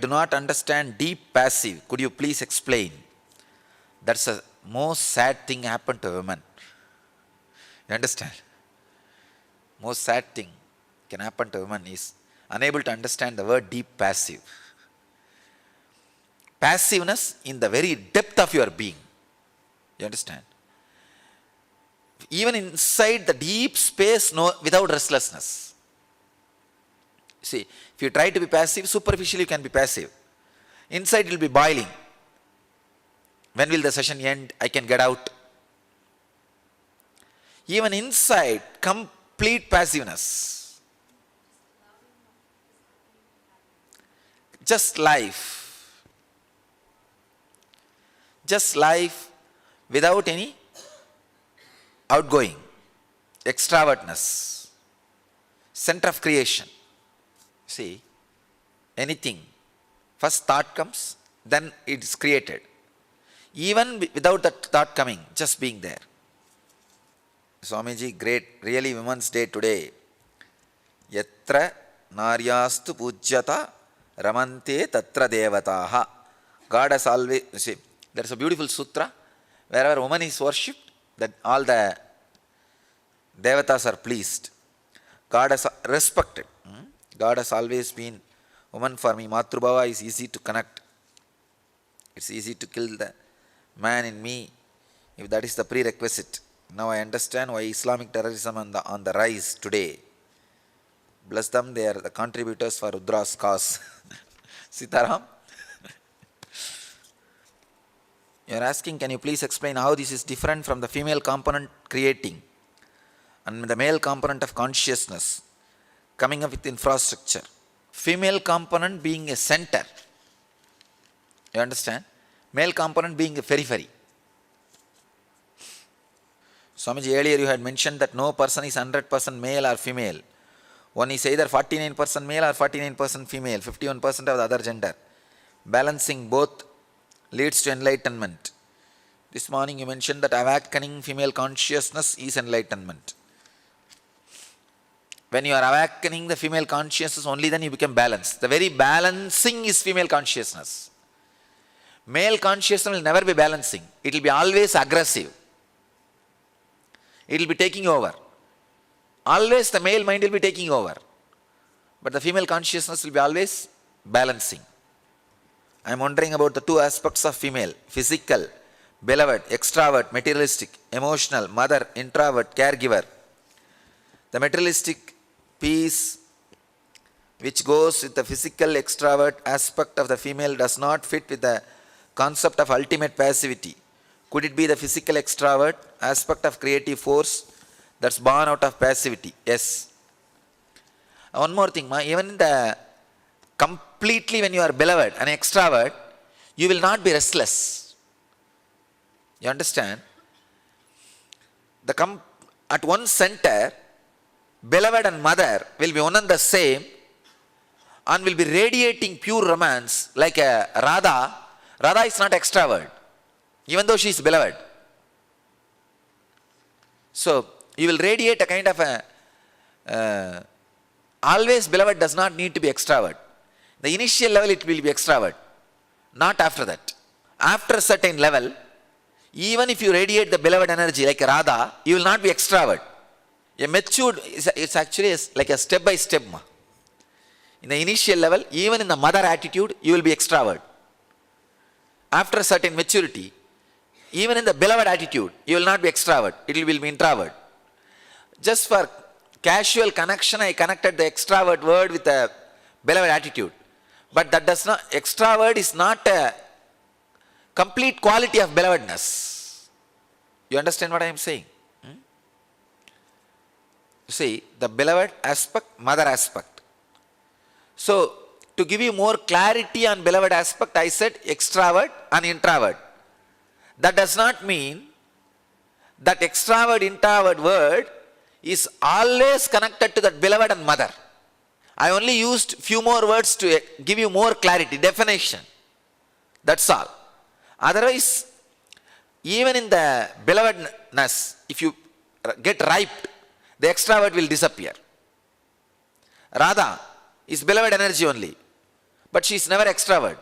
do not understand deep passive. Could you please explain? That's the most sad thing happened to women. You understand? Most sad thing can happen to women is unable to understand the word deep passive. Passiveness in the very depth of your being. You understand? Even inside the deep space, no, without restlessness. See, if you try to be passive, superficially you can be passive. Inside it will be boiling. When will the session end? I can get out. Even inside, complete passiveness. Just life. Just life without any outgoing, extrovertness, center of creation. See, anything, first thought comes, then it is created. Even without that thought coming, just being there. Swamiji, great, really Women's Day today. Yatra naryastu pujyata ramante tatra devataha. God has always, see, there is a beautiful sutra, wherever woman is worshipped, that all the devatas are pleased. God has respected. God has always been, woman for me, Matrubhava is easy to connect. It's easy to kill the man in me, if that is the prerequisite. Now I understand why Islamic terrorism on the rise today. Bless them, they are the contributors for Rudra's cause. Sitaram? You are asking, can you please explain how this is different from the female component creating and the male component of consciousness coming up with infrastructure? Female component being a center. You understand? Male component being a periphery. Swamiji, earlier you had mentioned that no person is 100% male or female. One is either 49% male or 49% female, 51% of the other gender. Balancing both leads to enlightenment. This morning you mentioned that awakening female consciousness is enlightenment. When you are awakening the female consciousness, only then you become balanced. The very balancing is female consciousness. Male consciousness will never be balancing. It will be always aggressive. It will be taking over. Always the male mind will be taking over. But the female consciousness will be always balancing. I am wondering about the two aspects of female: physical, beloved, extrovert, materialistic, emotional, mother, introvert, caregiver. The materialistic piece which goes with the physical extrovert aspect of the female does not fit with the concept of ultimate passivity. Could it be the physical extrovert aspect of creative force that's born out of passivity? Yes. One more thing, even in the completely when you are beloved, an extrovert, you will not be restless. You understand? At one center, beloved and mother will be one and the same and will be radiating pure romance like a Radha. Radha is not extrovert, even though she is beloved. So, you will radiate a kind of a, always beloved does not need to be extrovert. The initial level it will be extrovert, not after that. After a certain level, even if you radiate the beloved energy like a Radha, you will not be extrovert. A matured, it's actually like a step by step. In the initial level, even in the mother attitude, you will be extrovert. After a certain maturity, even in the beloved attitude, you will not be extrovert, it will be introvert. Just for casual connection, I connected the extrovert word with the beloved attitude. But that does not, extrovert is not a complete quality of belovedness. You understand what I am saying? See, the beloved aspect, mother aspect. So, to give you more clarity on beloved aspect, I said extrovert and introvert. That does not mean that extrovert introvert word is always connected to that beloved and mother. I only used few more words to give you more clarity, definition. That's all. Otherwise, even in the belovedness, if you get ripe, the extrovert will disappear. Radha is beloved energy only. but she is never extrovert.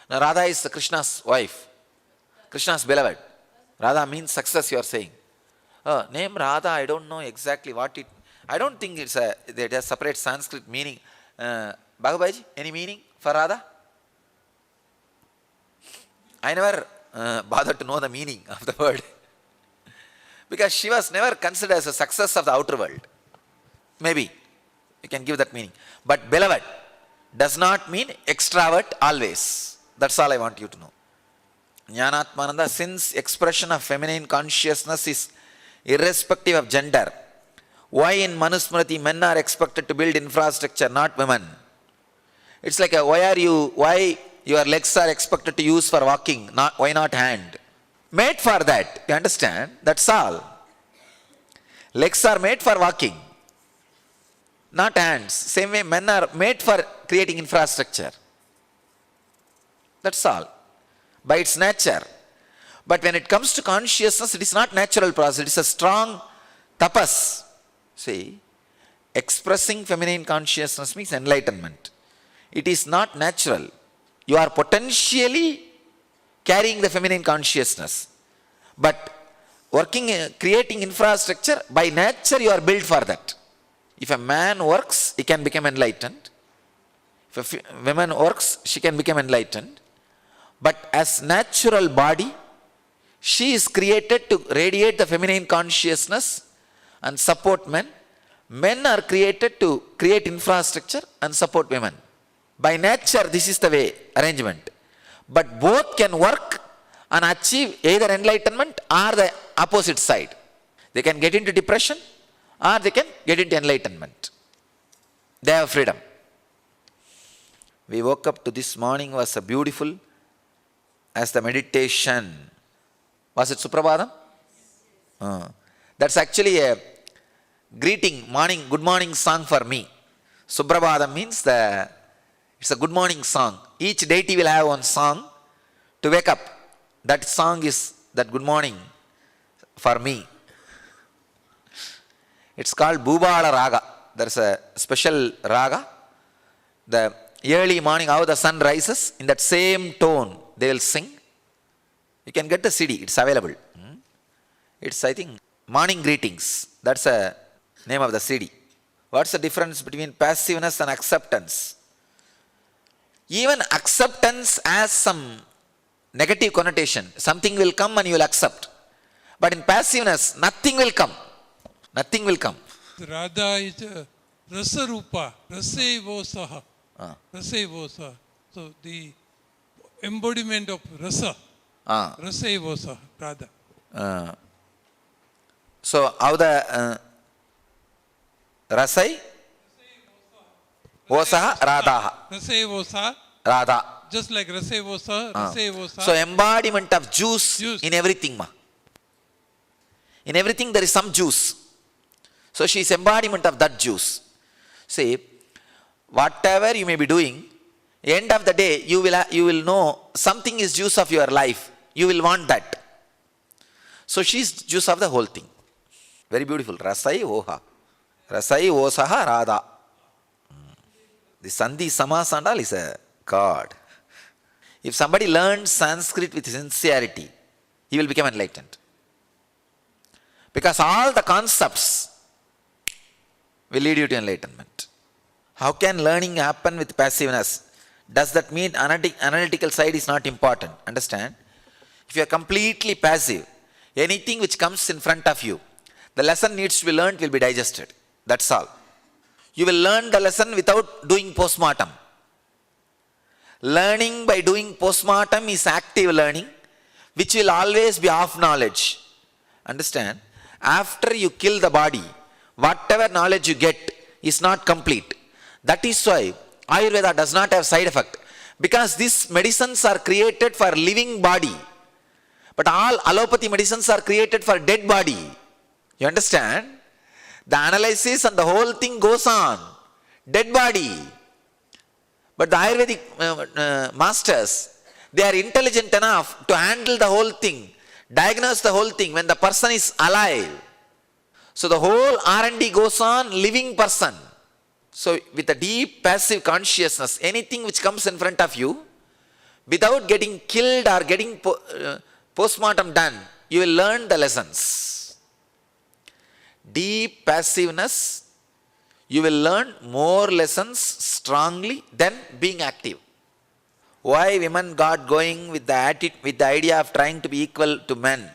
Now Radha is Krishna's wife, Krishna's beloved. Radha means success, you are saying. Name Radha, I don't know exactly what it, I don't think it's there's a separate Sanskrit meaning. Bhagabaji, any meaning for Radha? I never bothered to know the meaning of the word. Because she was never considered as a success of the outer world. Maybe you can give that meaning. But beloved does not mean extrovert always. That's all I want you to know. Jnanatmananda, since expression of feminine consciousness is irrespective of gender, why in Manusmriti men are expected to build infrastructure, not women? It's like why your legs are expected to use for walking, why not hand? Made for that, you understand? That's all. Legs are made for walking, not hands. Same way men are made for creating infrastructure. That's all. By its nature. But when it comes to consciousness, it is not natural process. It is a strong tapas. See, expressing feminine consciousness means enlightenment. It is not natural. You are potentially carrying the feminine consciousness. But creating infrastructure, by nature you are built for that. If a man works, he can become enlightened. If a woman works, she can become enlightened. But as natural body, she is created to radiate the feminine consciousness and support men. Men are created to create infrastructure and support women. By nature, this is the way, arrangement. But both can work and achieve either enlightenment or the opposite side. They can get into depression or they can get into enlightenment. They have freedom. We woke up to this morning was a beautiful as the meditation. Was it Suprabhadam? That's actually a greeting, good morning song for me. Suprabhadam means it's a good morning song. Each deity will have one song to wake up. That song is that good morning for me. It's called Bhubala Raga. There's a special raga. The early morning, how the sun rises, in that same tone they will sing. You can get the CD, it's available. It's, I think, morning greetings. That's the name of the CD. What's the difference between passiveness and acceptance? Even acceptance has some negative connotation. Something will come and you will accept. But in passiveness, nothing will come. Nothing will come. Radha is Rasa Rupa, Rasevosaha. Rasevosaha. So the embodiment of Rasa. Rasevosaha, Radha. So how the Rasai? Vosaha, Radha. Rasevosaha. Radha. Just like Rasevosaha, Rasevosaha. So embodiment of juice in everything. In everything there is some juice. So she is embodiment of that juice. See, whatever you may be doing, end of the day you will know something is juice of your life. You will want that. So she is juice of the whole thing. Very beautiful. Rasai Oha. Rasai Osaha Radha. The Sandhi Samasandal is a god. If somebody learns Sanskrit with sincerity, he will become enlightened. Because all the concepts will lead you to enlightenment. How can learning happen with passiveness? Does that mean analytical side is not important? Understand? If you are completely passive, anything which comes in front of you, the lesson needs to be learned will be digested. That's all. You will learn the lesson without doing postmortem. Learning by doing postmortem is active learning, which will always be half knowledge. Understand? After you kill the body, whatever knowledge you get is not complete. That is why Ayurveda does not have side effect. Because these medicines are created for living body. But all allopathy medicines are created for dead body. You understand? The analysis and the whole thing goes on. Dead body. But the Ayurvedic masters, they are intelligent enough to handle the whole thing, diagnose the whole thing when the person is alive. So the whole R&D goes on living person. So, with a deep passive consciousness, anything which comes in front of you, without getting killed or getting postmortem done, you will learn the lessons. Deep passiveness, you will learn more lessons strongly than being active. Why women got going with with the idea of trying to be equal to men?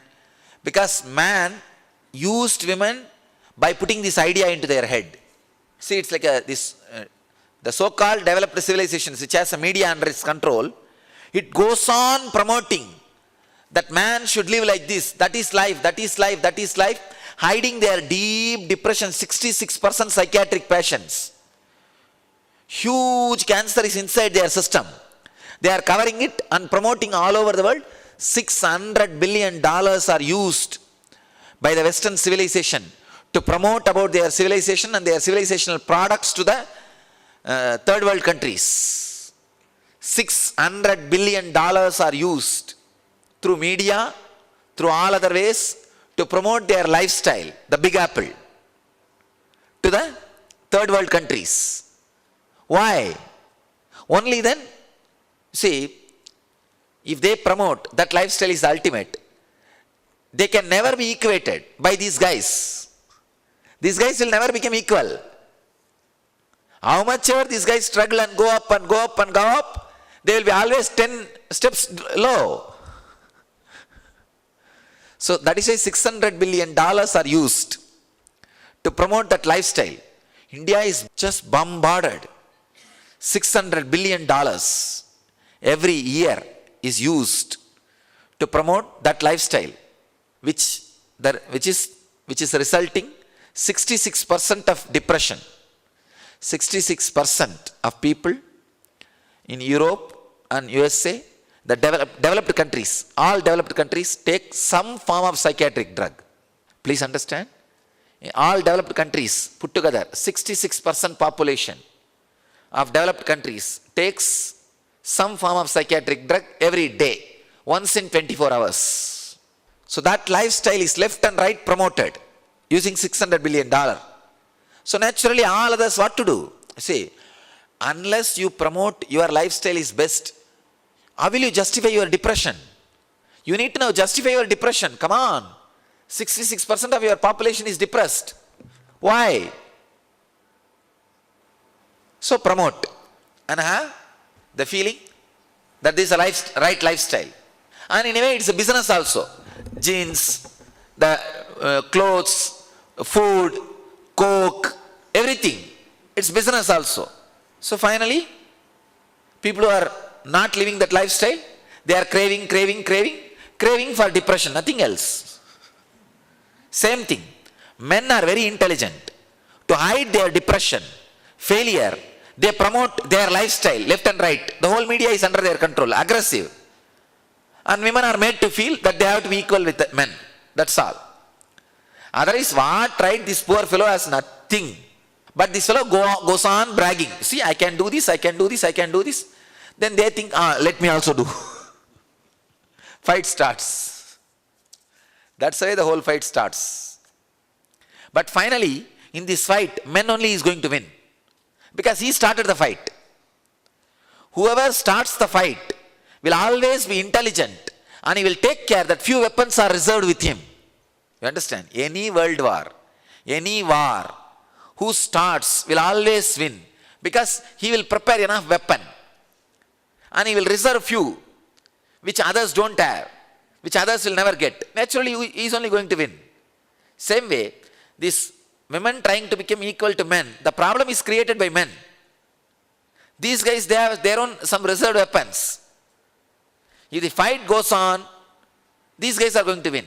Because man used women by putting this idea into their head. See, it's like the so-called developed civilizations which has a media under its control, it goes on promoting that man should live like this, that is life, that is life, that is life, hiding their deep depression, 66% psychiatric patients. Huge cancer is inside their system. They are covering it and promoting all over the world. $600 billion are used by the Western civilization to promote about their civilization and their civilizational products to the third world countries. $600 billion are used through media, through all other ways, to promote their lifestyle, the Big Apple, to the third world countries. Why? Only then, see, if they promote that lifestyle is ultimate, they can never be equated by these guys. These guys will never become equal. How much ever these guys struggle and go up and go up and go up, they will be always 10 steps low. So that is why $600 billion are used to promote that lifestyle. India is just bombarded. $600 billion every year is used to promote that lifestyle, which is resulting 66% of depression. 66% of people in Europe and USA, the developed countries, all developed countries take some form of psychiatric drug. Please understand, in all developed countries put together, 66% population of developed countries takes some form of psychiatric drug every day, once in 24 hours. So that lifestyle is left and right promoted using $600 billion. So naturally all others what to do? See, unless you promote your lifestyle is best, how will you justify your depression? You need to now justify your depression. Come on. 66% of your population is depressed. Why? So promote and have the feeling that this is a right lifestyle. And in a way it's a business also. Jeans, the clothes, food, coke, everything. It's business also. So finally, people who are not living that lifestyle, they are craving for depression, nothing else. Same thing. Men are very intelligent. To hide their depression, failure, they promote their lifestyle left and right. The whole media is under their control, aggressive. And women are made to feel that they have to be equal with men. That's all. Otherwise, what right? This poor fellow has nothing. But this fellow goes on bragging. See, I can do this, I can do this, I can do this. Then they think, let me also do. Fight starts. That's the way the whole fight starts. But finally, in this fight, men only is going to win. Because he started the fight. Whoever starts the fight will always be intelligent and he will take care that few weapons are reserved with him. You understand? Any world war, any war, who starts will always win because he will prepare enough weapon and he will reserve few which others don't have, which others will never get. Naturally, he is only going to win. Same way, this women trying to become equal to men, the problem is created by men. These guys, they have their own some reserved weapons. If the fight goes on, these guys are going to win.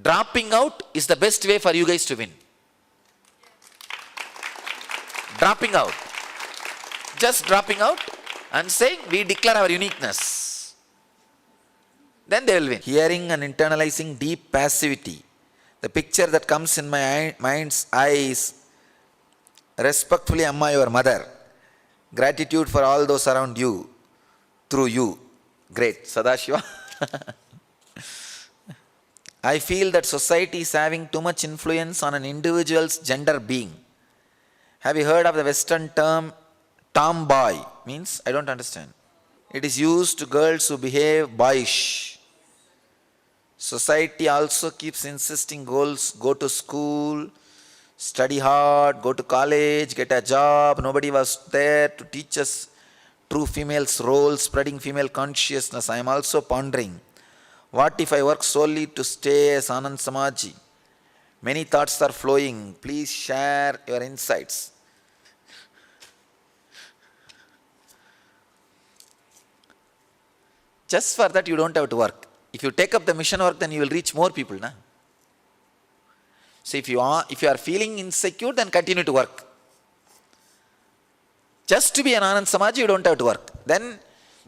Dropping out is the best way for you guys to win. Dropping out. Just dropping out and saying, we declare our uniqueness. Then they will win. Hearing and internalizing deep passivity. The picture that comes in my mind's eye is, respectfully, Amma, your mother. Gratitude for all those around you, through you. Great. Sadashiva. I feel that society is having too much influence on an individual's gender being. Have you heard of the Western term tomboy? Means, I don't understand. It is used to girls who behave boyish. Society also keeps insisting girls go to school, study hard, go to college, get a job. Nobody was there to teach us true female's role, spreading female consciousness. I am also pondering, what if I work solely to stay as Anand Samaji? Many thoughts are flowing. Please share your insights. Just for that you don't have to work. If you take up the mission work, then you will reach more people. Na? So if you are feeling insecure, then continue to work. Just to be an Anand Samaji, you don't have to work. Then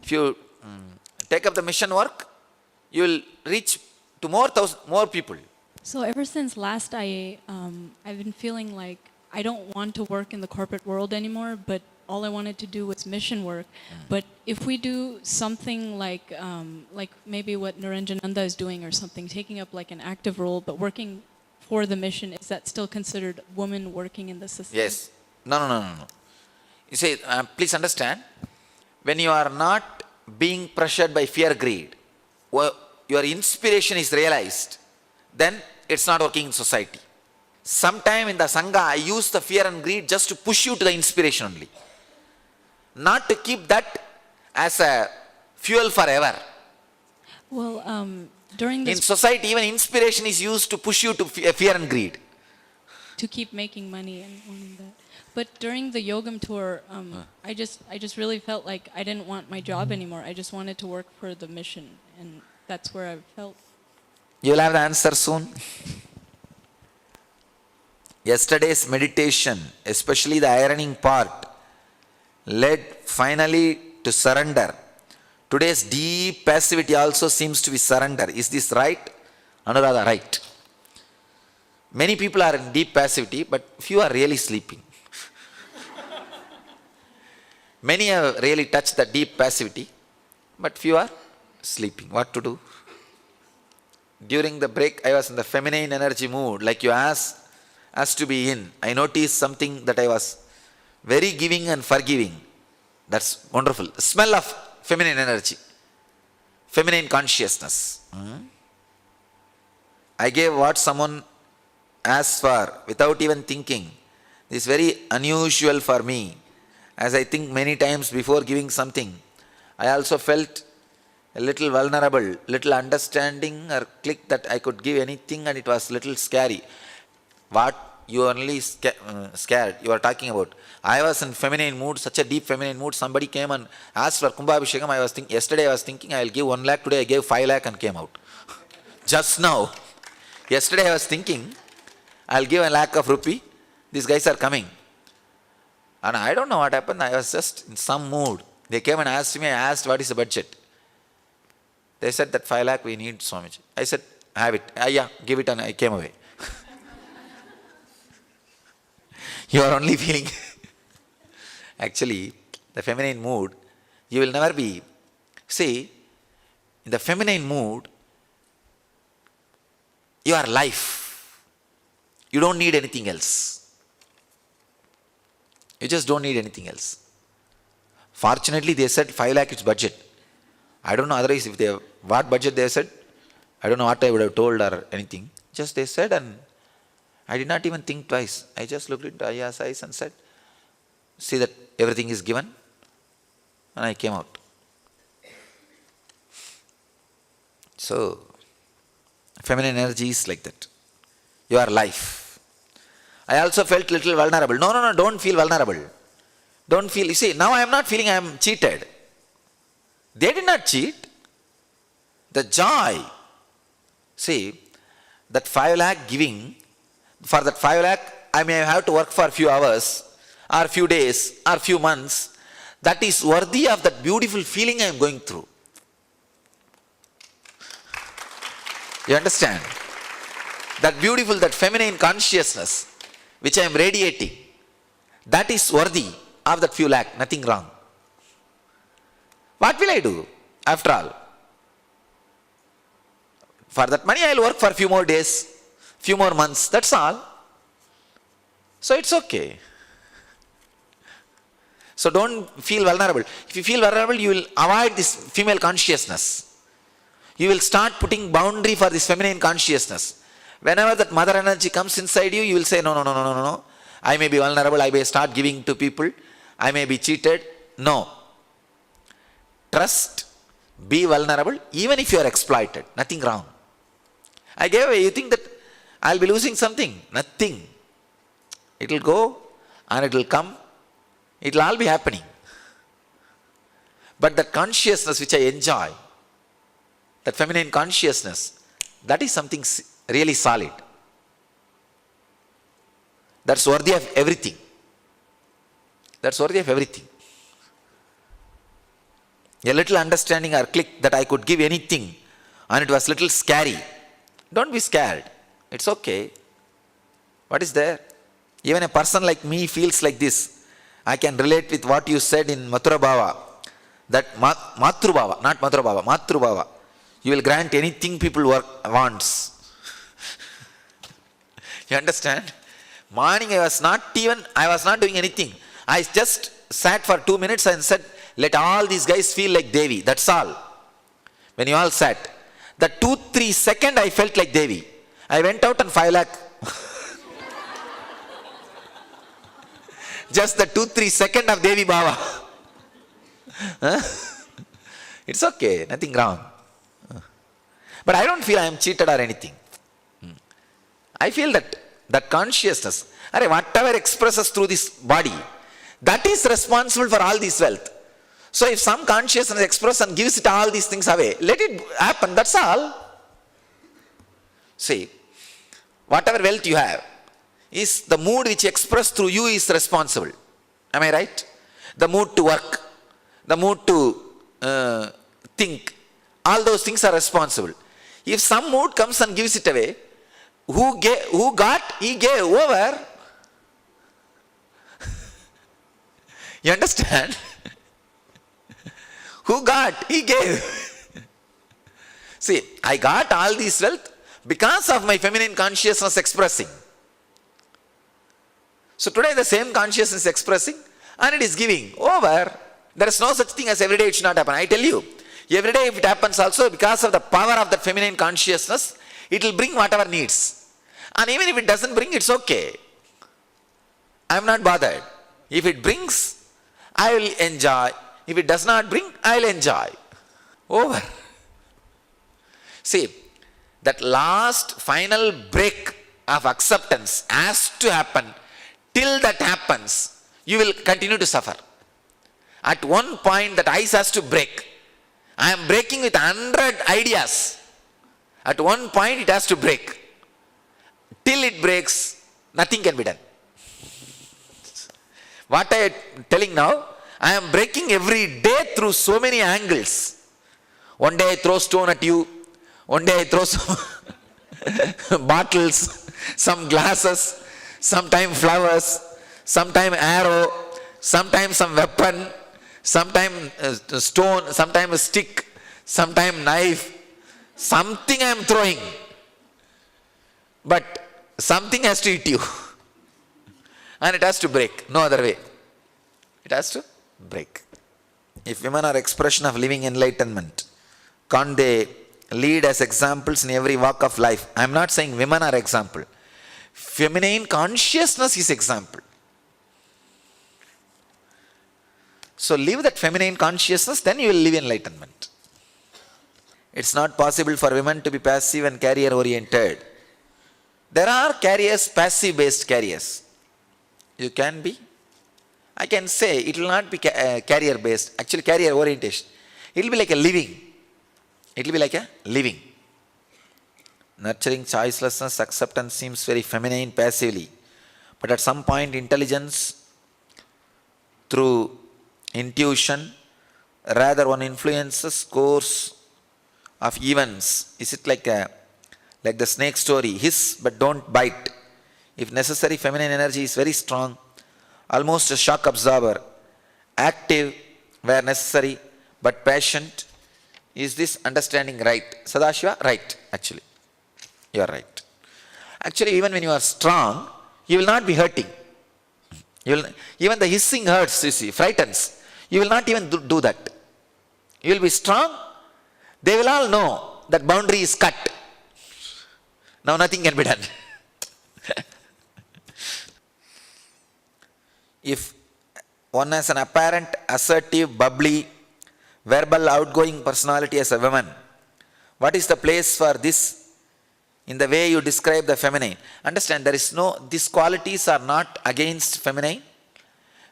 if you take up the mission work, you will reach to more people. So ever since last, I've been feeling like I don't want to work in the corporate world anymore, but all I wanted to do was mission work. But if we do something like maybe what Niranjananda is doing or something, taking up like an active role, but working for the mission, is that still considered woman working in the system? Yes. No. You see, please understand, when you are not being pressured by fear, greed, your inspiration is realized, then it's not working in society. Sometime in the Sangha, I use the fear and greed just to push you to the inspiration only. Not to keep that as a fuel forever. Well, during this In society, even inspiration is used to push you to fear and greed. to keep making money and wanting that. But during the Yogam tour, I just really felt like I didn't want my job anymore. I just wanted to work for the mission, and that's where I felt. You'll have the answer soon. Yesterday's meditation, especially the ironing part, led finally to surrender. Today's deep passivity also seems to be surrender. Is this right? Anuradha, right. Many people are in deep passivity, but few are really sleeping. Many have really touched the deep passivity, but few are sleeping. What to do? During the break, I was in the feminine energy mood, like you asked to be in. I noticed something that I was very giving and forgiving. That's wonderful. Smell of feminine energy, feminine consciousness. I gave what someone asked for without even thinking. This is very unusual for me, as I think many times before giving something, I also felt a little vulnerable, little understanding or click that I could give anything, and it was little scary. What you are only scared, you are talking about. I was in feminine mood, such a deep feminine mood. Somebody came and asked for Kumbhabhishekam. Yesterday I was thinking I will give 1 lakh, today I gave 5 lakh and came out. Just now. Yesterday I was thinking I will give 1 lakh of rupee, these guys are coming. And I don't know what happened, I was just in some mood. They came and asked me, I asked what is the budget. They said that 5 lakh we need, Swamiji. I said, have it. Yeah, give it, and I came away. You are only feeling, actually, the feminine mood, you will never be. See, in the feminine mood, you are life. You don't need anything else. You just don't need anything else. Fortunately, they said 5 lakh is budget. I don't know otherwise if they have, what budget they said, I don't know what I would have told or anything. Just they said, and I did not even think twice. I just looked into Aya's eyes and said, see that everything is given, and I came out. So, feminine energy is like that. You are life. I also felt little vulnerable. No, don't feel vulnerable. Don't feel, you see, now I am not feeling I am cheated. They did not cheat. The joy. See, that 5 lakh giving, for that 5 lakh, I may have to work for a few hours, or few days, or few months. That is worthy of that beautiful feeling I am going through. You understand? That beautiful, that feminine consciousness, which I am radiating, that is worthy of that few lakh, nothing wrong. What will I do after all? For that money I will work for a few more days, few more months, that's all. So it's okay. So don't feel vulnerable. If you feel vulnerable, you will avoid this female consciousness. You will start putting boundary for this feminine consciousness. Whenever that mother energy comes inside you, you will say, no. I may be vulnerable, I may start giving to people, I may be cheated. No. Trust, be vulnerable, even if you are exploited. Nothing wrong. I gave away, you think that I'll be losing something? Nothing. It will go and it will come. It will all be happening. But that consciousness which I enjoy, that feminine consciousness, that is something really solid. That's worthy of everything. That's worthy of everything. A little understanding or click that I could give anything and it was little scary. Don't be scared. It's okay. What is there? Even a person like me feels like this. I can relate with what you said in Mathura Bhava. That Matru Bhava, not Mathura Bhava, Matru Bhava. You will grant anything people wants. You understand? Morning I was not doing anything. I just sat for 2 minutes and said, let all these guys feel like Devi. That's all. When you all sat. The 2-3 seconds I felt like Devi. I went out and 5 lakh. Just the 2-3 seconds of Devi Bhava. Huh? It's okay, nothing wrong. But I don't feel I am cheated or anything. I feel that consciousness, whatever expresses through this body, that is responsible for all this wealth. So if some consciousness expresses and gives it all these things away, let it happen, that's all. See, whatever wealth you have, is the mood which expressed through you is responsible. Am I right? The mood to work, the mood to think, all those things are responsible. If some mood comes and gives it away, who got, he gave over. You understand? Who got, he gave. See, I got all this wealth because of my feminine consciousness expressing. So today the same consciousness is expressing and it is giving over. There is no such thing as every day it should not happen. I tell you, every day if it happens also, because of the power of the feminine consciousness, it will bring whatever needs. And even if it doesn't bring, it's okay. I am not bothered. If it brings, I will enjoy. If it does not bring, I will enjoy. Over. See, that last final break of acceptance has to happen. Till that happens, you will continue to suffer. At one point, that ice has to break. I am breaking with 100 ideas. At one point, it has to break. Till it breaks, nothing can be done. What I am telling now, I am breaking every day through so many angles. One day I throw stone at you. One day I throw some bottles, some glasses, sometimes flowers, sometimes arrow, sometimes some weapon, sometimes stone, sometimes a stick, sometimes knife. Something I am throwing. But something has to eat you. And it has to break. No other way. It has to break. If women are expression of living enlightenment, can't they lead as examples in every walk of life? I am not saying women are example. Feminine consciousness is example. So live that feminine consciousness, then you will live enlightenment. It's not possible for women to be passive and career oriented. There are carriers, passive based carriers. You can be. I can say it will not be career based, actually career orientation. It will be like a living. It will be like a living. Nurturing choicelessness, acceptance seems very feminine passively. But at some point, intelligence through intuition, rather one influences course of events. Is it like the snake story? Hiss but don't bite. If necessary, feminine energy is very strong, almost a shock absorber, active where necessary, but patient. Is this understanding right? Sadashiva, right, actually. You are right. Actually, even when you are strong, you will not be hurting. You will, even the hissing hurts, you see, frightens. You will not even do that. You will be strong. They will all know that boundary is cut. Now nothing can be done. If one has an apparent, assertive, bubbly, verbal, outgoing personality as a woman, what is the place for this in the way you describe the feminine? Understand, these qualities are not against feminine.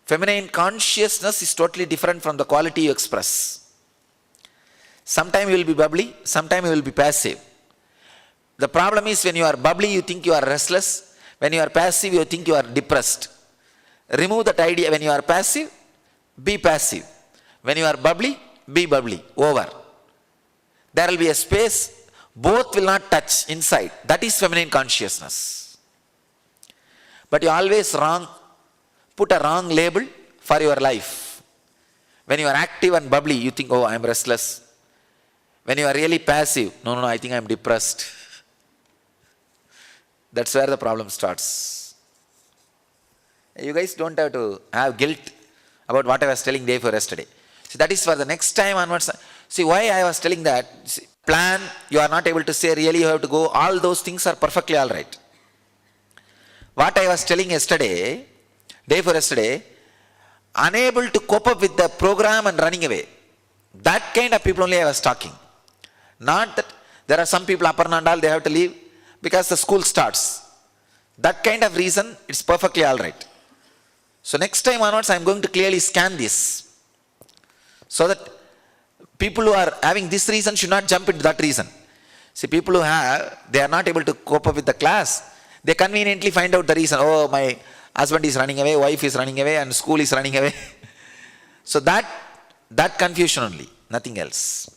Feminine consciousness is totally different from the quality you express. Sometime you will be bubbly, sometime you will be passive. The problem is when you are bubbly, you think you are restless. When you are passive, you think you are depressed. Remove that idea. When you are passive, be passive. When you are bubbly, be bubbly. Over. There will be a space, both will not touch inside. That is feminine consciousness. But you always put a wrong label for your life. When you are active and bubbly, you think, oh, I am restless. When you are really passive, no, I think I am depressed. That's where the problem starts. You guys don't have to have guilt about what I was telling day before yesterday. See, that is for the next time onwards. See, why I was telling that, see, plan, you are not able to say really you have to go, all those things are perfectly all right. What I was telling yesterday, day before yesterday, unable to cope up with the program and running away. That kind of people only I was talking. Not that there are some people, Aparna and all, they have to leave because the school starts. That kind of reason, it's perfectly all right. So next time onwards, I am going to clearly scan this. So that people who are having this reason should not jump into that reason. See, people who they are not able to cope up with the class, they conveniently find out the reason. Oh, my husband is running away, wife is running away, and school is running away. So that confusion only, nothing else.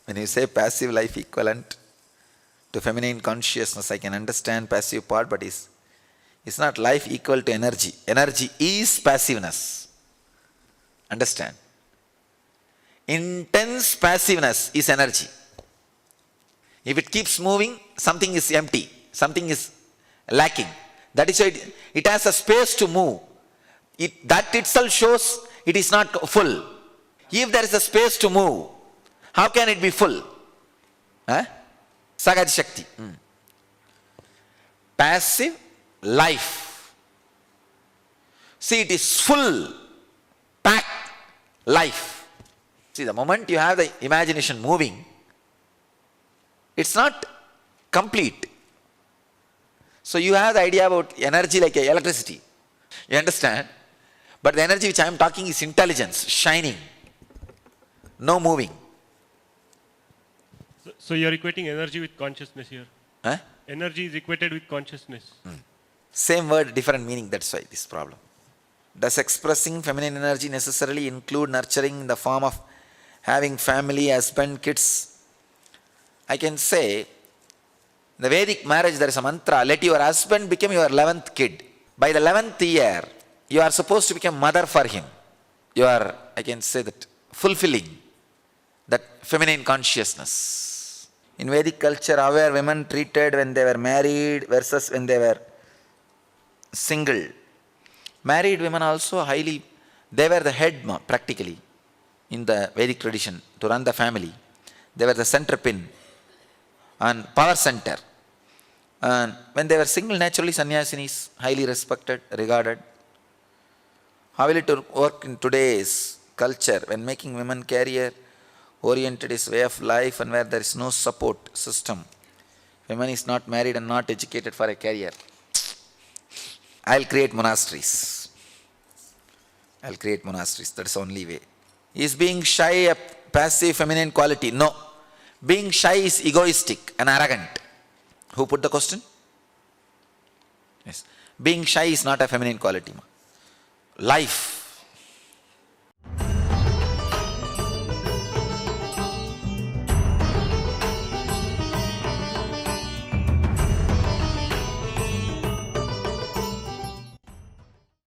When you say passive life equivalent to feminine consciousness, I can understand passive part, but it's not life equal to energy. Energy is passiveness. Understand? Intense passiveness is energy. If it keeps moving, something is empty, something is lacking. That is why it has a space to move. That itself shows it is not full. If there is a space to move, how can it be full? Sagati Shakti. Passive life. See, it is full, packed life. See, the moment you have the imagination moving, it's not complete. So you have the idea about energy like electricity. You understand? But the energy which I am talking is intelligence, shining, no moving. So you are equating energy with consciousness here. Energy is equated with consciousness. Same word, different meaning. That's why this problem. Does expressing feminine energy necessarily include nurturing in the form of having family, husband, kids? I can say, in the Vedic marriage there is a mantra, let your husband become your 11th kid. By the 11th year, you are supposed to become mother for him. You are, I can say that, fulfilling that feminine consciousness. In Vedic culture, how were women treated when they were married versus when they were single? Married women also they were the head practically in the Vedic tradition to run the family. They were the center pin and power center. And when they were single, naturally sannyasinis, highly respected, regarded. How will it work in today's culture when making women career oriented is way of life and where there is no support system? Women is not married and not educated for a career. I'll create monasteries. That's the only way. Is being shy a passive feminine quality? No. Being shy is egoistic and arrogant. Who put the question? Yes. Being shy is not a feminine quality. Life.